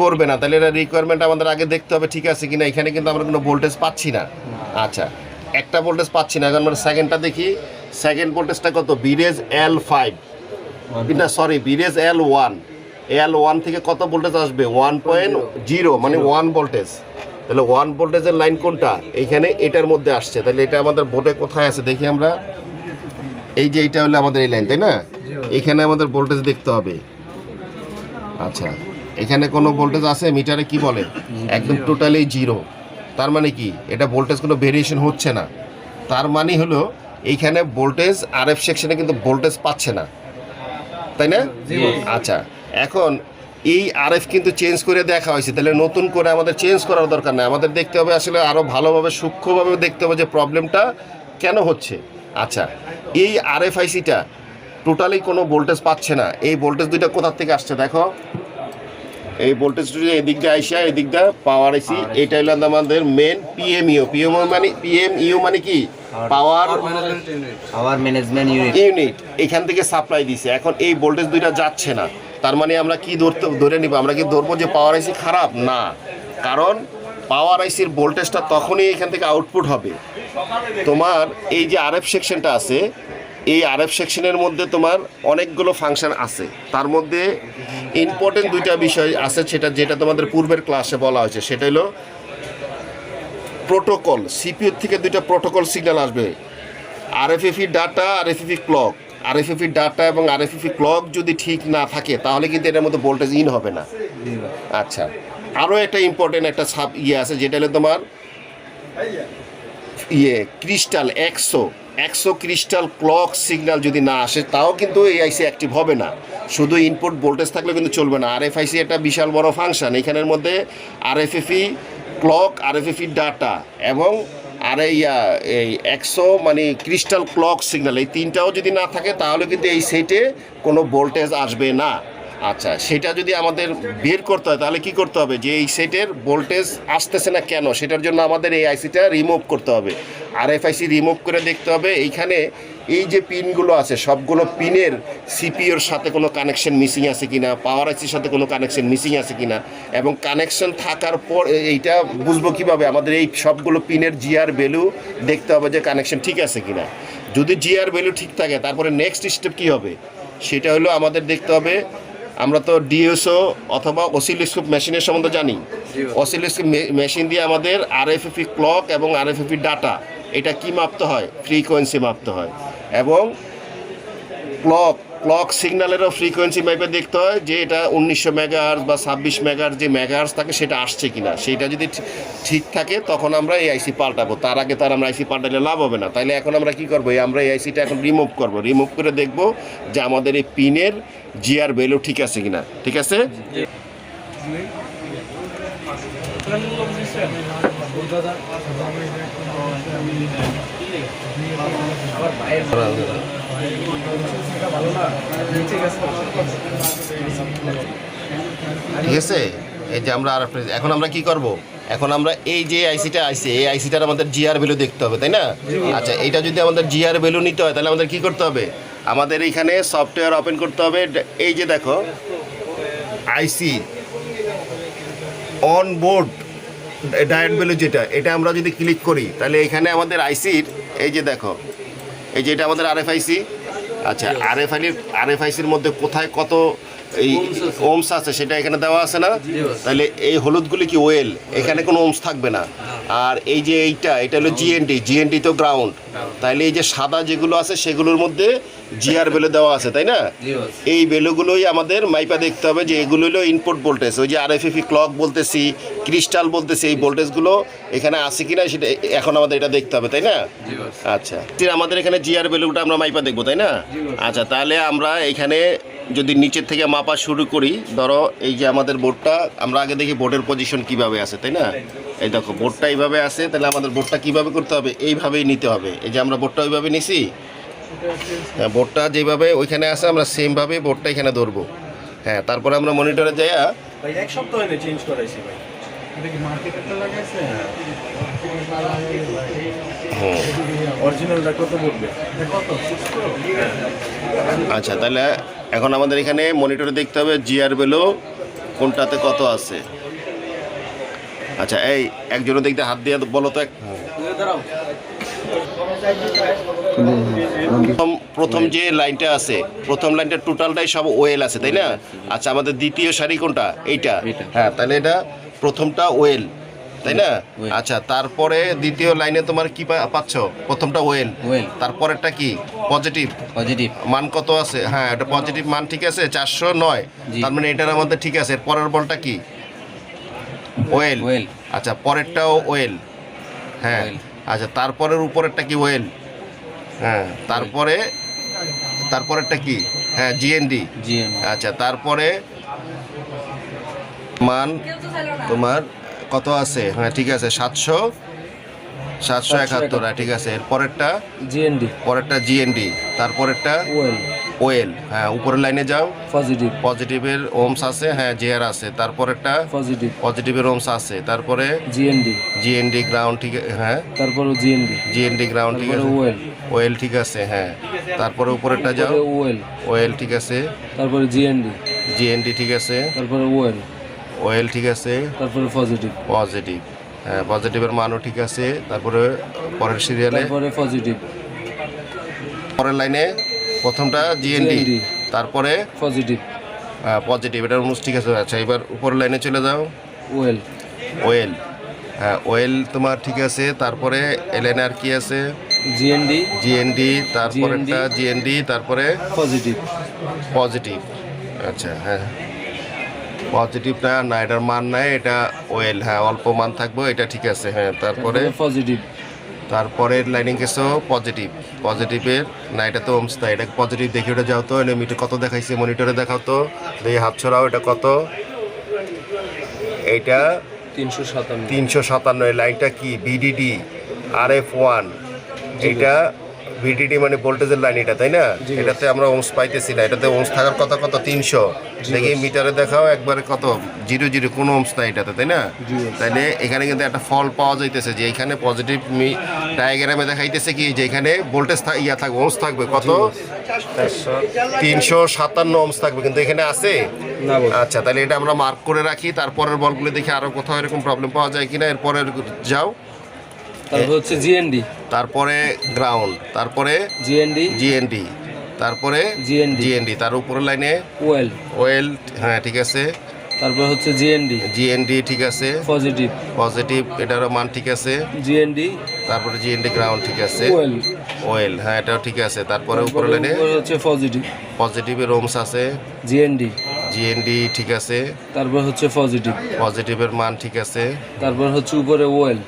করবে না। তাহলে এটা রিকোয়ারমেন্ট আমাদের আগে দেখতে হবে ঠিক আছে কিনা। এখানে কিন্তু আমরা কোনো ভোল্টেজ পাচ্ছি না। আচ্ছা, একটা ভোল্টেজ পাচ্ছি না, এখন আমরা সেকেন্ডটা দেখি। সেকেন্ড ভোল্টেজটা কত? ভিরেজ L5, না সরি, ভিরেজ L1 থেকে কত ভোল্টেজ আসবে? 1.0, মানে 1 ভোল্টেজ। তাহলে 1 ভোল্টেজের লাইন কোনটা? এইখানে এটার মধ্যে আসছে। তাহলে এটা আমাদের বোর্ডে কোথায় আছে দেখি আমরা। এই যে এইটা হলো আমাদের এই লাইন, তাই না? এখানে আমাদের ভোল্টেজ দেখতে হবে। আচ্ছা, এখানে কোনো ভোল্টেজ আছে? মিটারে কি বলে? একদম টোটালি 0। তার মানে কি? এটা ভোল্টেজ কোনো ভেরিয়েশন হচ্ছে না। তার মানে হলো এইখানে ভোল্টেজ RF সেকশনে কিন্তু ভোল্টেজ পাচ্ছে না, তাই না? আচ্ছা, এখন এই RF কিন্তু চেঞ্জ করে দেখা হয়েছে, তাহলে নতুন করে আমাদের চেঞ্জ করার দরকার নেই। আমাদের দেখতে হবে আসলে আরও ভালোভাবে সূক্ষ্মভাবে দেখতে হবে যে প্রবলেমটা কেন হচ্ছে। আচ্ছা, এই RFICটা টোটালি কোনো ভোল্টেজ পাচ্ছে না। এই ভোল্টেজ দুইটা কোথার থেকে আসছে দেখো। এই ভোল্টেজ দুটো এদিক দিয়ে আইসা এদিক দিয়ে পাওয়ার আইসি। এটা হলো আমাদের মেন PMU মানে কি? Power management unit. এখান থেকে সাপ্লাই দিছে। এখন এই ভোল্টেজ দুইটা যাচ্ছে না, তার মানে আমরা কি ধরে নিব? আমরা কি ধরবো যে পাওয়ার আইসি খারাপ? না, কারণ পাওয়ার আইসির ভোল্টেজটা তখনই এখান থেকে আউটপুট হবে। তোমার এই যে RF সেকশনটা আছে, এই RF সেকশনের মধ্যে তোমার অনেকগুলো ফাংশন আছে। তার মধ্যে ইম্পর্টেন্ট দুইটা বিষয় আছে, যেটা তোমাদের পূর্বের ক্লাসে বলা হয়েছে। সেটা হলো প্রোটোকল। CPU থেকে দুইটা প্রোটোকল সিগন্যাল আসবে, RFFE data, RFFE clock. RFFE data এবং RFFE ক্লক যদি ঠিক না থাকে তাহলে কিন্তু এটার মধ্যে ভোল্টেজ ইন হবে না। আচ্ছা, আরও একটা ইম্পর্টেন্ট একটা আছে, যেটা হলো তোমার ক্রিস্টাল একশো ক্রিস্টাল ক্লক সিগন্যাল যদি না আসে তাও কিন্তু এই আইসি অ্যাক্টিভ হবে না। শুধু ইনপুট ভোল্টেজ থাকলে কিন্তু চলবে না। RFIC একটা বিশাল বড় ফাংশন, এখানের মধ্যে RFFE ক্লক, RFFE ডাটা এবং এই 100 মানে ক্রিস্টাল ক্লক সিগন্যাল, এই তিনটাও যদি না থাকে তাহলে কিন্তু এই সেটে কোনো ভোল্টেজ আসবে না। আচ্ছা, সেটা যদি আমাদের বের করতে হয় তাহলে কি করতে হবে? যে এই সেটের ভোল্টেজ আসতেছে না কেন, সেটার জন্য আমাদের এই আইসিটা রিমুভ করতে হবে। RFIC রিমুভ করে দেখতে হবে এইখানে এই যে পিনগুলো আছে সবগুলো পিনের CPUর সাথে কোনো কানেকশন মিসিং আছে কিনা, পাওয়ার আইসির সাথে কোনো কানেকশন মিসিং আছে কিনা, এবং কানেকশন থাকার পর এইটা বুঝবো কিভাবে? আমাদের এই সবগুলো পিনের GR ভ্যালু দেখতে হবে যে কানেকশন ঠিক আছে কিনা। যদি GR ভ্যালু ঠিক থাকে তারপরে নেক্সট স্টেপ কী হবে? সেটা হলো আমাদের দেখতে হবে, আমরা তো DSO অথবা অসিলোস্কোপ মেশিনের সম্বন্ধে জানি। অসিলোস্কোপ মেশিন দিয়ে আমাদের RFFE ক্লক এবং RFFE ডাটা এটা কি মাপতে হয়? ফ্রিকোয়েন্সি মাপতে হয়। এবং ক্লক ক্লক সিগন্যালেরও ফ্রিকোয়েন্সি মাইপে দেখতে হয় যে এটা 1900 মেগাহার্জ বা 26 মেগাহার্জ যে মেগাহার্জ থাকে সেটা আসছে কিনা। সেইটা যদি ঠিক থাকে তখন আমরা এই আইসি পাল্টাবো, তার আগে তার আমরা আইসি পাল্টালে লাভ হবে না। তাইলে এখন আমরা কি করবো, আমরা এই আইসিটা এখন রিমুভ করবো, রিমুভ করে দেখবো যে আমাদের এই পিনের জিআর ভ্যালু ঠিক আছে কিনা। ঠিক আছে, ঠিক আছে। এই যে আমরা এখন আমরা কি করব, এখন আমরা এই যে আইসিটা আইসি এই আইসিটার আমাদের জিআর ভ্যালু দেখতে হবে, তাই না? আচ্ছা, এইটা যদি আমাদের জিআর ভ্যালু নিতে হয় তাহলে আমাদের কি করতে হবে, আমাদের এইখানে সফটওয়্যার ওপেন করতে হবে। এই যে দেখো আইসি অন বোর্ড ডায়েট ভ্যালু যেটা, এটা আমরা যদি ক্লিক করি তাহলে এখানে আমাদের আইসির এই যে দেখো এই যে এটা আমাদের আরএফআইসি। আচ্ছা, আরএফআইসির মধ্যে কোথায় কত এই ওমস আছে সেটা এখানে দেওয়া আছে না? তাহলে এই হলুদগুলি কি ওয়েল, এখানে কোনো ওমস থাকবে না। আর এই যে এটা হলো জিএনডি তো গ্রাউন্ড। তাহলে এই যে সাদা যেগুলো আছে সেগুলোর মধ্যে জিআর ভ্যালু দেওয়া আছে, তাই না? এই ভ্যালুগুলোই আমাদের মাইপা দেখতে হবে যে এগুলো হলো ইনপুট ভোল্টেজ। ওই যে আরএফএফি ক্লক বলতেছি, ক্রিস্টাল বলতেছি, এই ভোল্টেজগুলো এখানে আছে কিনা সেটা এখন আমাদের এটা দেখতে হবে, তাই না? আচ্ছা, আমাদের এখানে জিআর ভ্যালুটা আমরা মাইপা দেখবো, তাই না? আচ্ছা, তাহলে আমরা এখানে যদি নিচের থেকে মাপা শুরু করি, ধরো এই যে আমাদের বোর্ডটা, আমরা আগে দেখি বোর্ডের পজিশন কিভাবে আছে, তাই না? এই দেখো বোর্ডটা এইভাবে আছে, তাহলে আমাদের বোর্ডটা কিভাবে করতে হবে, এইভাবেই নিতে হবে। এই যে আমরা বোর্ডটা ওইভাবে নিছি, হ্যাঁ, বোর্ডটা যেভাবে ওইখানে আছে আমরা সেমভাবে বোর্ডটা এখানে ধরবো। হ্যাঁ, তারপরে আমরা মনিটরে যাই এক সপ্তাহ হয়নি চেঞ্জ করাইছি ভাই। এটা কি মার্কেটে লাগাইছে? অরিজিনালটা কত পড়বে? কত? আচ্ছা, তাহলে এখন আমাদের এখানে মনিটরে দেখতে হবে জিআর ভ্যালু কোনটাতে কত আছে। আচ্ছা, এই একজনের দেখতে হাত দিয়ে বলো তো। প্রথম যে লাইনটা আছে, প্রথম লাইনটা টোটালটাই সব ওয়েল আছে, তাই না? আচ্ছা, আমাদের দ্বিতীয় সারি কোনটা? এইটা। হ্যাঁ, তাহলে এটা প্রথমটা ওয়েল, তাই না? আচ্ছা, তারপরে দ্বিতীয় লাইনে তোমার কি পাচ্ছ? প্রথমটা ওয়েল, তারপরেরটা কি? পজিটিভ মান কত আছে? হ্যাঁ, এটা পজিটিভ মান, ঠিক আছে, 409। তার মানে এটার আমাদের ঠিক আছে। পরের বলটা কি? ওয়েল। আচ্ছা, পরেরটাও ওয়েল। হ্যাঁ, আচ্ছা, তারপরের উপরেরটা কি? ওয়েল। হ্যাঁ, তারপরেরটা কি? হ্যাঁ, জিএনডি। আচ্ছা, তারপরে মান তোমার কত আছে? হ্যাঁ, ঠিক আছে, 771। হ্যাঁ, ঠিক আছে। এর পরেরটা জিএনডি, তারপরেরটা ওয়েল। হ্যাঁ, উপরের লাইনে যাও। পজিটিভের ওমস আছে, হ্যাঁ, জিআর আছে। তারপরেরটা পজিটিভের ওমস আছে। তারপরে জিএনডি গ্রাউন্ড, ঠিক আছে। হ্যাঁ, তারপরে জিএনডি গ্রাউন্ড, ঠিক আছে। ওয়েল, ঠিক আছে। হ্যাঁ, তারপরে উপরেরটা যাও। ওয়েল, ঠিক আছে। তারপরে জিএনডি, ঠিক আছে। তারপরে ওয়েল, ঠিক আছে। তারপরে পজিটিভ। হ্যাঁ, পজিটিভের মানও ঠিক আছে। তারপরে পরের সিরিয়ালে পরের লাইনে প্রথমটা জিএনডি, তারপরে পজিটিভ, এটার অনুষ, ঠিক আছে। আচ্ছা, এবার উপরের লাইনে চলে যাও। ওয়েল। হ্যাঁ, ওয়েল তোমার ঠিক আছে। তারপরে এলএন আর কি আছে? জিএনডি, তারপরেরটা জিএনডি, তারপরে পজিটিভ। আচ্ছা, হ্যাঁ, পজিটিভটা না, এটার মান নাই, এটা ওয়েল। হ্যাঁ, অল্প মান থাকবো, এটা ঠিক আছে। হ্যাঁ, তারপরে তারপরের লাইনিং গেছো পজিটিভের না, এটা তো ওমস না, এটা পজিটিভ দেখি, ওটা যাও তো। মিটার কত দেখাইছে মনিটরে দেখাও তো, দেখি হাত ছড়াও। এটা কত? এইটা 357। এই লাইনটা কি? VDD RF1। এইটা ভিডিডি মানে ভোল্টেজের লাইন, এটা, তাই না? এটাতে আমরা ওমস পাইতেছি না, এটাতে ওমস থাকার কথা কত? 300। দেখি মিটারে দেখাও একবারে কত? 00, কোনো ওমস নাই এটাতে, তাই না? তাইলে এখানে কিন্তু একটা ফল পাওয়া যাইতেছে যে এখানে পজিটিভ ডায়াগ্রামে দেখাইতেছে কি যে এখানে ভোল্টেজ থাকবে, ওমস থাকবে কত? 357 ওমস থাকবে, কিন্তু এখানে আছে। আচ্ছা, তাহলে এটা আমরা মার্ক করে রাখি। তারপরের বলগুলো দেখি আরো কোথাও এরকম প্রবলেম পাওয়া যায় কিনা। এরপরে যাও, তারপর হচ্ছে জিএনডি, তারপরে গ্রাউন্ড, তারপরে জিএনডি, তারপরে জিএনডি, তার উপরের লাইনে ওয়েল। হ্যাঁ, ঠিক আছে। তারপর হচ্ছে জিএনডি জিএনডি ঠিক আছে, পজিটিভ, পজিটিভ এটারও মান ঠিক আছে, জিএনডি তারপরে জিএনডি গ্রাউন্ড ঠিক আছে, ওয়েল, ওয়েল হ্যাঁ এটাও ঠিক আছে, তারপরে উপরে লাইনে হচ্ছে পজিটিভ, পজিটিভের ওমস আছে, জিএনডি, জিএনডি ঠিক আছে, তারপর হচ্ছে পজিটিভ, পজিটিভের মান ঠিক আছে, তারপর হচ্ছে উপরে ওয়েল,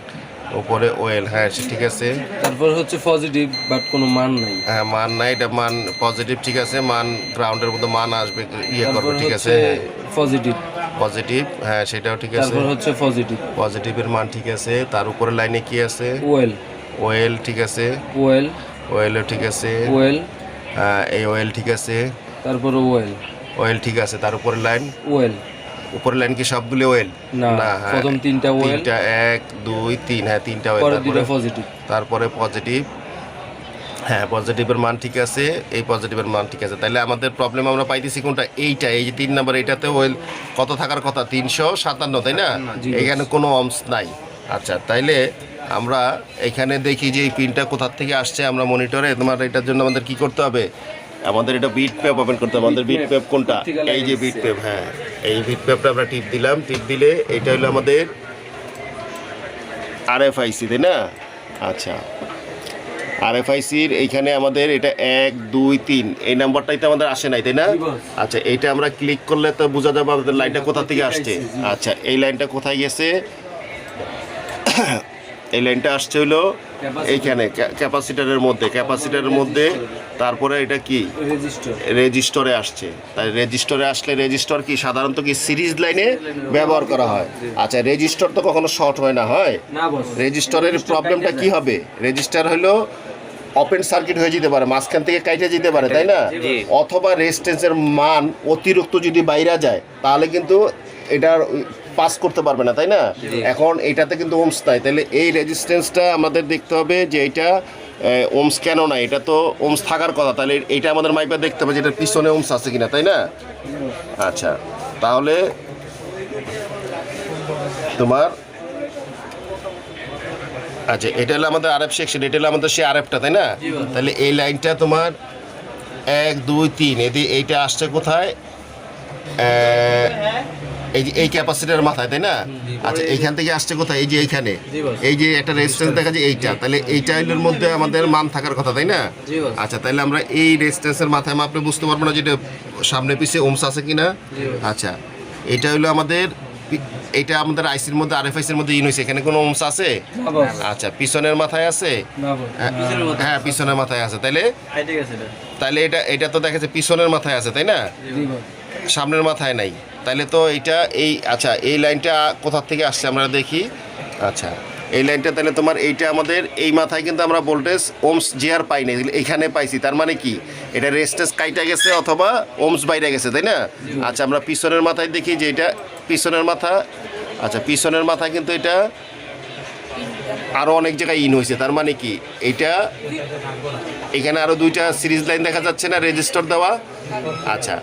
উপরে ওয়েল হ্যাঁ সে ঠিক আছে, তারপর হচ্ছে পজিটিভ বাট কোনো মান নাই, হ্যাঁ মান নাই, এটা মান পজিটিভ ঠিক আছে, মান গ্রাউন্ডের মধ্যে মান আসবে ইয়ে তারপর করবে ঠিক আছে, হচ্ছে পজিটিভ, পজিটিভ হ্যাঁ সেটাও ঠিক আছে, তারপর হচ্ছে পজিটিভ, পজিটিভের মান ঠিক আছে, তার উপরে লাইনে কি আছে, ওয়েল, ওয়েল ঠিক আছে, ওয়েল, ওয়েলও ঠিক আছে, ওয়েল, হ্যাঁ এই ওয়েল ঠিক আছে, তারপর ওয়েল, ওয়েল ঠিক আছে, তার উপরে লাইন, ওয়েল, উপরের লাইন কি সবগুলো ওয়েল? না, হ্যাঁ প্রথম তিনটা ওয়েল, তিনটা 1 2 3 হ্যাঁ তিনটা ওয়েল, পরে তারপরে দুটো পজিটিভ, তারপরে পজিটিভ হ্যাঁ পজিটিভের মান ঠিক আছে, এই পজিটিভের মান ঠিক আছে, তাহলে আমাদের প্রবলেম আমরা পাইতেছি কোনটা, এইটা এই যে 3 নাম্বার, এইটাতে ওয়েল কত থাকার কথা 357 তাই না, জি। এখানে কোনো অংশ নাই। আচ্ছা তাইলে আমরা এখানে দেখি যে এই পিনটা কোথা থেকে আসছে, আমরা মনিটরে তোমার এটার জন্য আমাদের কি করতে হবে, আমাদের এটা বিট পেপ ওপেন করতে হবে, আমাদের বিট পেপ কোনটা, এই যে বিট পেপ, হ্যাঁ এই বিট পেপটা আমরা টিপ দিলাম, টিপ দিলে এটা হলো আমাদের আরএফআইসি তাই না। আচ্ছা আরএফআইসির এইখানে আমাদের এটা 1 2 3 এই নাম্বারটাই তো আমাদের আসে নাই তাই না। আচ্ছা এইটা আমরা ক্লিক করলে তো বোঝা যাবে আমাদের লাইনটা কোথা থেকে আসছে। আচ্ছা এই লাইনটা কোথায় গেছে, এই লাইনটা আসছে হলো এইখানে ক্যাপাসিটারের মধ্যে, তারপরে এটা কি রেজিস্টার, রেজিস্টরে আসছে, তাই রেজিস্টরে আসলে রেজিস্টর কি সাধারণত কি সিরিজ লাইনে ব্যবহার করা হয়। আচ্ছা রেজিস্টর তো কখনো শর্ট হয় না, হয় না বস, রেজিস্টরের প্রবলেমটা কি হবে, রেজিস্টার হলো ওপেন সার্কিট হয়ে যেতে পারে, মাঝখান থেকে কাইটে যেতে পারে তাই না, অথবা রেজিস্ট্যান্সের মান অতিরিক্ত যদি বাইরে যায় তাহলে কিন্তু এটার পাস করতে পারবে না তাই না। এখন এটাতে কিন্তু ওমস নাই, তাহলে এই রেজিস্ট্যান্সটা আমাদের দেখতে হবে যে এটা ওমস কেন না, এটা তো ওমস থাকার কথা, তাহলে এইটা আমাদের মাইপা দেখতে হবে যে এটার পিছনে ওমস আছে কিনা তাই না। আচ্ছা তাহলে তোমার আচ্ছা এটা হলো আমাদের আরএফ সেকশন, এটা হলো আমাদের সেই আরএফটা তাই না। তাহলে এই লাইনটা তোমার 1 2 3 এদি এইটা আসছে কোথায়, এই যে এই ক্যাপাসিটার মাথায় তাই না। আচ্ছা এইখান থেকে আসছে কোথায়, এই যে এইখানে এই যে একটা রেজিস্ট্যান্স দেখা যায় এইটা, তাহলে এইটা এর মধ্যে আমাদের মান থাকার কথা তাই না। আচ্ছা তাহলে আমরা এই রেজিস্ট্যান্সের মাথায় মাপলে বুঝতে পারবো না যেটা সামনে পিছিয়ে ওমস আছে কিনা। আচ্ছা এটা হলো আমাদের এটা আমাদের আইসির মধ্যে আরএফআইসির মধ্যে ইন হয়েছে, এখানে কোনো ওমস আছে। না বস, আচ্ছা পিছনের মাথায় আছে, না বস, হ্যাঁ পিছনের মাথায় আছে, তাহলে ঠিক আছে এটা, তাহলে এটা তো দেখা যাচ্ছে পিছনের মাথায় আছে তাই না, জি বস, সামনের মাথায় নাই, তাহলে তো এইটা এই আচ্ছা এই লাইনটা কোথা থেকে আসছে আমরা দেখি। আচ্ছা এই লাইনটা তাহলে তোমার এইটা আমাদের এই মাথায় কিন্তু আমরা ভোল্টেজ ওমস জিআর পাই নাই, এইখানে পাইছি, তার মানে কি এটা রেজিস্ট্যান্স কাইটা গেছে অথবা ওমস বাইরে গেছে তাই না। আচ্ছা আমরা পিছনের মাথায় দেখি যে এটা পিছনের মাথা, আচ্ছা পিছনের মাথায় কিন্তু এটা আরও অনেক জায়গায় ইন হয়েছে, তার মানে কি এইটা এখানে আরও দুইটা সিরিজ লাইন দেখা যাচ্ছে না রেজিস্টার দেওয়া। আচ্ছা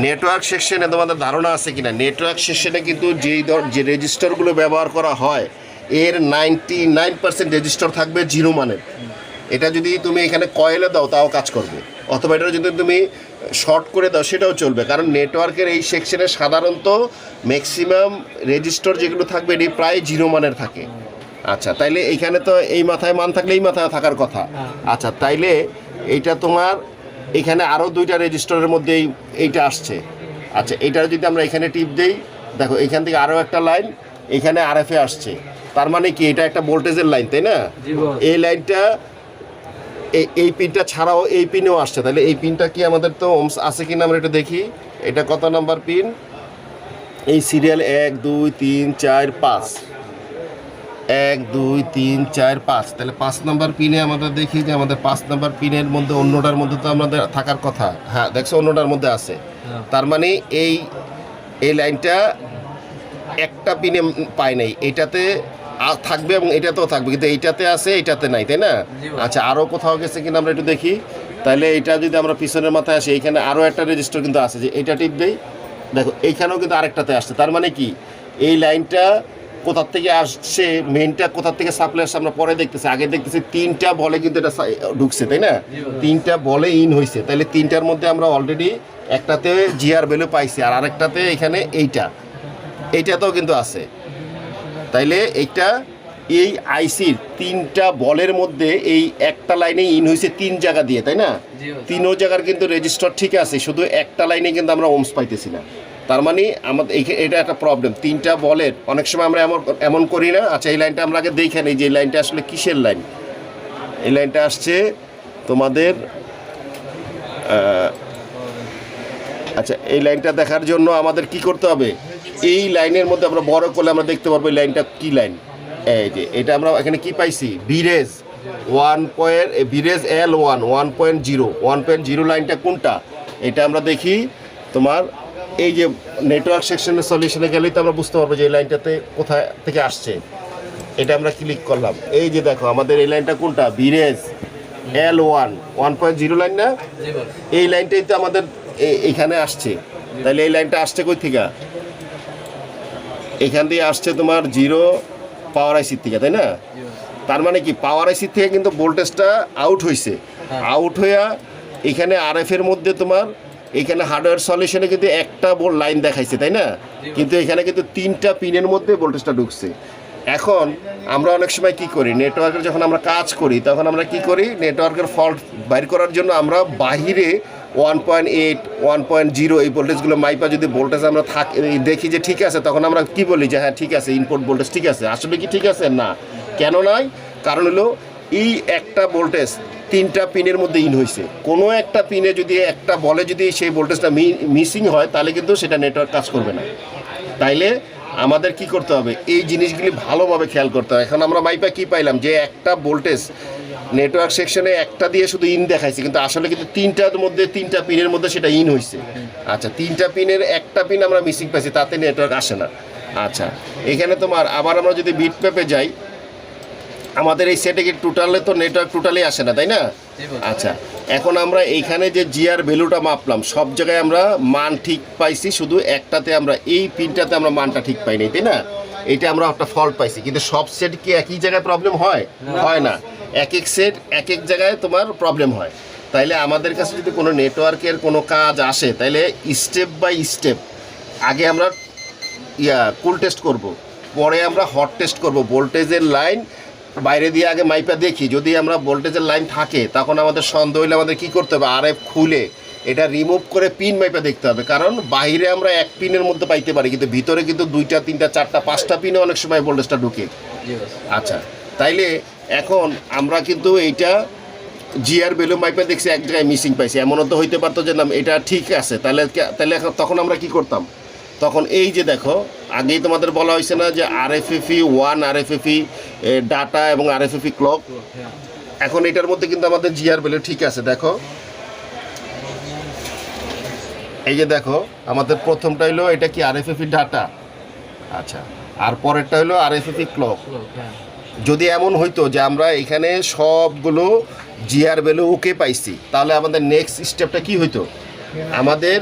নেটওয়ার্ক সেকশনে তোমাদের ধারণা আছে কিনা, নেটওয়ার্ক সেকশনে কিন্তু যে রেজিস্টারগুলো ব্যবহার করা হয় এর 99% রেজিস্টার থাকবে 0 মানের। এটা যদি তুমি এখানে কয়েলে দাও তাও কাজ করবে, অথবা এটা যদি তুমি শর্ট করে দাও সেটাও চলবে, কারণ নেটওয়ার্কের এই সেকশনে সাধারণত ম্যাক্সিমাম রেজিস্টার যেগুলো থাকবে এটি প্রায় 0 মানের থাকে। আচ্ছা তাইলে এইখানে তো এই মাথায় মান থাকলে এই মাথায় থাকার কথা। আচ্ছা তাইলে এইটা তোমার এখানে আরও দুইটা রেজিস্টারের মধ্যে এইটা আসছে। আচ্ছা এইটা যদি আমরা এখানে টিপ দেই, দেখো এখান থেকে আরও একটা লাইন এখানে আরএফে আসছে, তার মানে কি এটা একটা ভোল্টেজের লাইন তাই না। এই লাইনটা এই পিনটা ছাড়াও এই পিনেও আসছে, তাহলে এই পিনটা কি আমাদের তো ওমস আছে কিনা আমরা একটু দেখি, এটা কত নাম্বার পিন, এই সিরিয়াল 1 2 3 4 5 1 2 3 4 5, তাহলে 5 নাম্বার পিনে আমাদের দেখি যে আমাদের 5 নাম্বার পিনের মধ্যে অন্যটার মধ্যে তো আমাদের থাকার কথা, হ্যাঁ দেখছো অন্যটার মধ্যে আছে, তার মানে এই লাইনটা একটা পিনে পায় নাই, এইটাতে থাকবে এবং এটাতেও থাকবে, কিন্তু এইটাতে আছে এইটাতে নাই তাই না। আচ্ছা আরও কোথাও গেছে কিনা আমরা একটু দেখি, তাহলে এটা যদি আমরা পিছনের মাথায় আসি এইখানে আরও একটা রেজিস্টার কিন্তু আছে, যে এটা টিপ দেই দেখো এইখানেও কিন্তু আরেকটাতে আসছে, তার মানে কি এই লাইনটা কোথার থেকে আসছে, মেইনটা কোথার থেকে সাপ্লাই আসছে আমরা পরে দেখতেছি, আগে দেখতেছি 3টা বলে কিন্তু এটা ঢুকছে তাই না, 3টা বলে ইন হয়েছে, তাহলে 3টার মধ্যে আমরা অলরেডি একটাতে জিআর ভ্যালু পাইছি আর আরেকটাতে এখানে এইটা, এইটাতেও কিন্তু আছে। তাইলে এইটা এই আইসির 3টা বলের মধ্যে এই একটা লাইনে ইন হয়েছে 3 জায়গা দিয়ে, তাই না? তিনও জায়গার কিন্তু রেজিস্টার ঠিক আছে, শুধু একটা লাইনে কিন্তু আমরা ওমস পাইতেছি না। তার মানে আমাদের এটা একটা প্রবলেম। 3টা বলের অনেক সময় আমরা এমন করি না। আচ্ছা, এই লাইনটা আমরা আগে দেখে নিই যে এই লাইনটা আসলে কিসের লাইন। এই লাইনটা আসছে তোমাদের আচ্ছা, এই লাইনটা দেখার জন্য আমাদের কি করতে হবে? এই লাইনের মধ্যে আমরা বড় করলে আমরা দেখতে পারবো এই লাইনটা কি লাইন। এই যে এটা আমরা এখানে কি পাইছি, ভিরেজ ভিরেজ L1 1.0 লাইনটা কোনটা, এটা আমরা দেখি। তোমার এই যে নেটওয়ার্ক সেকশনের সলিউশনে গেলেই তো আমরা বুঝতে পারবো যে এই লাইনটাতে কোথায় থেকে আসছে। এটা আমরা ক্লিক করলাম, এই যে দেখো আমাদের এই লাইনটা কোনটা, ভিরেজ L1 1.0 লাইন না? এই লাইনটাই তো আমাদের এইখানে আসছে। তাহলে এই লাইনটা আসছে কই থেকে? এখান দিয়ে আসছে তোমার 0 পাওয়ার আইসির থেকে, তাই না? তার মানে কি পাওয়ার আইসির থেকে কিন্তু ভোল্টেজটা আউট হয়েছে। আউট হইয়া এখানে আরএফ এর মধ্যে তোমার এখানে হার্ডওয়্যার সলিউশনে কিন্তু একটা লাইন দেখাইছে, তাই না? কিন্তু এখানে কিন্তু 3টা পিনের মধ্যে ভোল্টেজটা ঢুকছে। এখন আমরা অনেক সময় কি করি, নেটওয়ার্কের যখন আমরা কাজ করি তখন আমরা কি করি, নেটওয়ার্কের ফল্ট বাইর করার জন্য আমরা বাহিরে 1.8 1.0 এই ভোল্টেজগুলো মাইপা যদি ভোল্টেজ আমরা দেখি যে ঠিক আছে, তখন আমরা কি বলি যে হ্যাঁ ঠিক আছে, ইনপুট ভোল্টেজ ঠিক আছে। আসলে কি ঠিক আছে? না। কেন নয়? কারণ হলো এই একটা ভোল্টেজ 3টা পিনের মধ্যে ইন হয়েছে। কোনো একটা পিনে যদি একটা বলে যদি সেই ভোল্টেজটা মিসিং হয় তাহলে কিন্তু সেটা নেটওয়ার্ক কাজ করবে না। তাইলে আমাদের কি করতে হবে, এই জিনিসগুলি ভালোভাবে খেয়াল করতে হবে। এখন আমরা মাইপা কি পাইলাম যে একটা ভোল্টেজ নেটওয়ার্ক সেকশনে একটা দিয়ে শুধু ইন দেখাইছে, কিন্তু আসলে কিন্তু 3টা পিনের মধ্যে সেটা ইন হয়েছে। আচ্ছা, 3টা পিনের একটা পিন আমরা মিসিং পাইছি, তাতে নেটওয়ার্ক আসে না। আচ্ছা, এখানে তোমার আবার আমরা যদি বিট ম্যাপে যাই, আমাদের এই সেটে কি টোটালে তো নেটওয়ার্ক টোটালি আসে না, তাই না? আচ্ছা, এখন আমরা এইখানে যে জিআর ভ্যালুটা মাপলাম সব জায়গায় আমরা মান ঠিক পাইছি, শুধু একটাতে আমরা এই পিনটাতে আমরা মানটা ঠিক পাইনি, তাই না? এটা আমরা একটা ফল্ট পাইছি। কিন্তু সব সেট কি একই জায়গায় প্রবলেম হয়? হয় না। এক এক সেট এক এক জায়গায় তোমার প্রবলেম হয়। তাইলে আমাদের কাছে যদি কোনো নেটওয়ার্কের কোনো কাজ আসে, তাইলে স্টেপ বাই স্টেপ আগে আমরা কুল টেস্ট করব, পরে আমরা হট টেস্ট করব। ভোল্টেজের লাইন বাইরে দিয়ে আগে মাইপা দেখি, যদি আমরা ভোল্টেজের লাইন থাকে তখন আমাদের সন্দেহ হইলে আমাদের কী করতে হবে, আরএফ খুলে এটা রিমুভ করে পিন মাইপা দেখতে হবে। কারণ বাইরে আমরা এক পিনের মধ্যে পাইতে পারি, কিন্তু ভিতরে কিন্তু 2টা 3টা 4টা 5টা পিনে অনেক সময় ভোল্টেজটা ঢুকে। আচ্ছা, তাইলে এখন আমরা কিন্তু এইটা জিআর ভ্যালু মাইপা দেখছি এক জায়গায় মিসিং পাইছি, এমনও তো হইতে পারতো যে না এটা ঠিক আছে। তাহলে তখন আমরা কি করতাম, তখন এই যে দেখো আগেই তোমাদের বলা হয়েছে না যে RFFE 1 RFFE ডাটা এবং RFFE ক্লক। এখন এটার মধ্যে কিন্তু আমাদের জিআর ভ্যালু ঠিক আছে। দেখো এই যে দেখো আমাদের প্রথমটা হলো এটা কি RFFE ডাটা, আচ্ছা, আর পরেরটা হলো RFFE ক্লক। যদি এমন হইতো যে আমরা এখানে সবগুলো জিআর ভ্যালু ওকে পাইছি, তাহলে আমাদের নেক্সট স্টেপটা কি হইতো, আমাদের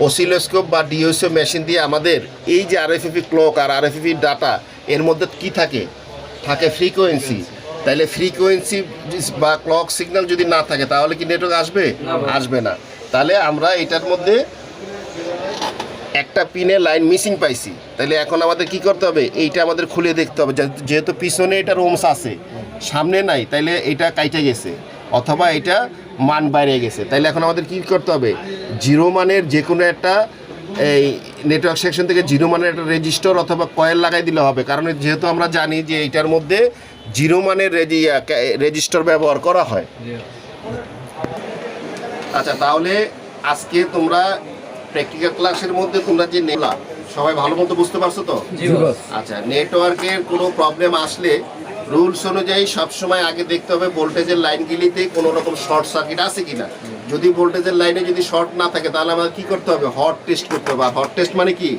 অসিলোস্কোপ বা ডিওসিও মেশিন দিয়ে আমাদের এই যে RFFE ক্লক আর RFFE ডাটা এর মধ্যে কি থাকে, ফ্রিকোয়েন্সি। তাহলে ফ্রিকোয়েন্সি বা ক্লক সিগন্যাল যদি না থাকে তাহলে কি নেটওয়ার্ক আসবে? আসবে না। তাহলে আমরা এটার মধ্যে একটা পিনে লাইন মিসিং পাইছি, তাহলে এখন আমাদের কি করতে হবে, এইটা আমাদের খুলে দেখতে হবে। যেহেতু পিছনে এটার ওমস আছে, সামনে নাই, তাইলে এটা কাইটে গেছে অথবা এটা মান বাইরে গেছে। তাইলে এখন আমাদের কি করতে হবে, 0 মানের যে কোনো একটা এই নেটওয়ার্ক সেকশন থেকে 0 মানের একটা রেজিস্টার অথবা কয়েল লাগাই দিলে হবে। কারণ যেহেতু আমরা জানি যে এইটার মধ্যে 0 মানের রেজিস্টার ব্যবহার করা হয়। আচ্ছা, তাহলে আজকে তোমরা প্র্যাকটিক্যাল ক্লাসের মধ্যে তোমরা যে নেলা সবাই ভালো মতো বুঝতে পারছো তো? আচ্ছা, নেটওয়ার্কের কোনো প্রবলেম আসলে রুলস অনুযায়ী সবসময় আগে দেখতে হবে ভোল্টেজের লাইনগুলিতে কোনো রকম শর্ট সার্কিট আছে কিনা। যদি ভোল্টেজের লাইনে যদি শর্ট না থাকে তাহলে আমাদের কি করতে হবে, হট টেস্ট করতে হবে। হট টেস্ট মানে কি,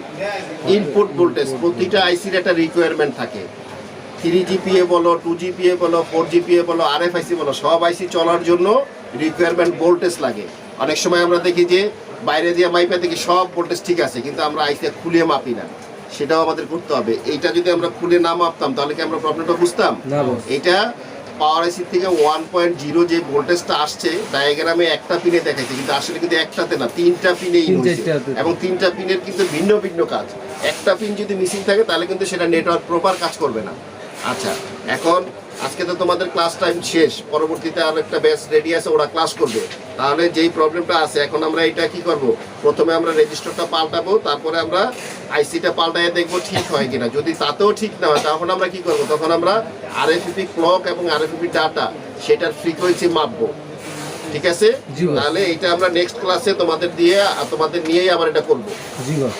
ইনপুট ভোল্টেজ প্রতিটা আইসির একটা রিকোয়ারমেন্ট থাকে। 3GPA বলো, 2GPA বলো, 4GPA বলো, RFIC বলো, সব আইসি চলার জন্য রিকোয়ারমেন্ট ভোল্টেজ লাগে। অনেক সময় আমরা দেখি যে বাইরে দিয়ে মাইপা দেখি সব ভোল্টেজ ঠিক আছে, কিন্তু আমরা আইসি খুলে মাপি না, সেটাও আমাদের করতে হবে। এইটা যদি আমরা খুলে না মাপতাম তাহলে কি আমরা প্রবলেমটা বুঝতাম? এটা পাওয়ার আইসি থেকে 1.0 যে ভোল্টেজটা আসছে ডায়াগ্রামে একটা পিনে দেখাইছে, কিন্তু আসলে কিন্তু একটাতে না, তিনটা পিনেই তিন হয়েছে। চারটাতে। এবং তিনটা পিনের কিন্তু ভিন্ন ভিন্ন কাজ। একটা পিন যদি মিসিং থাকে তাহলে কিন্তু সেটা নেটওয়ার্ক প্রপার কাজ করবে না। আচ্ছা, এখন আজকে তো তোমাদের ক্লাস টাইম শেষ, পরবর্তীতে আর একটা ব্যাচ রেডি আছে, ওরা ক্লাস করবে। তাহলে যেই প্রবলেমটা আছে এখন আমরা এটা কি করব, প্রথমে আমরা রেজিস্টারটা পাল্টাবো, তারপরে আমরা আইসিটা পাল্টায় দেখবো ঠিক হয় কিনা। যদি তাতেও ঠিক না হয় তখন আমরা কি করব, তখন আমরা আরএফইপি ক্লক এবং আরএফইপি ডাটা সেটার ফ্রিকোয়েন্সি মাপবো। ঠিক আছে? জি বস। তাহলে এটা আমরা নেক্সট ক্লাসে তোমাদের দিয়ে তোমাদের নিয়েই আবার এটা করব। জি বস।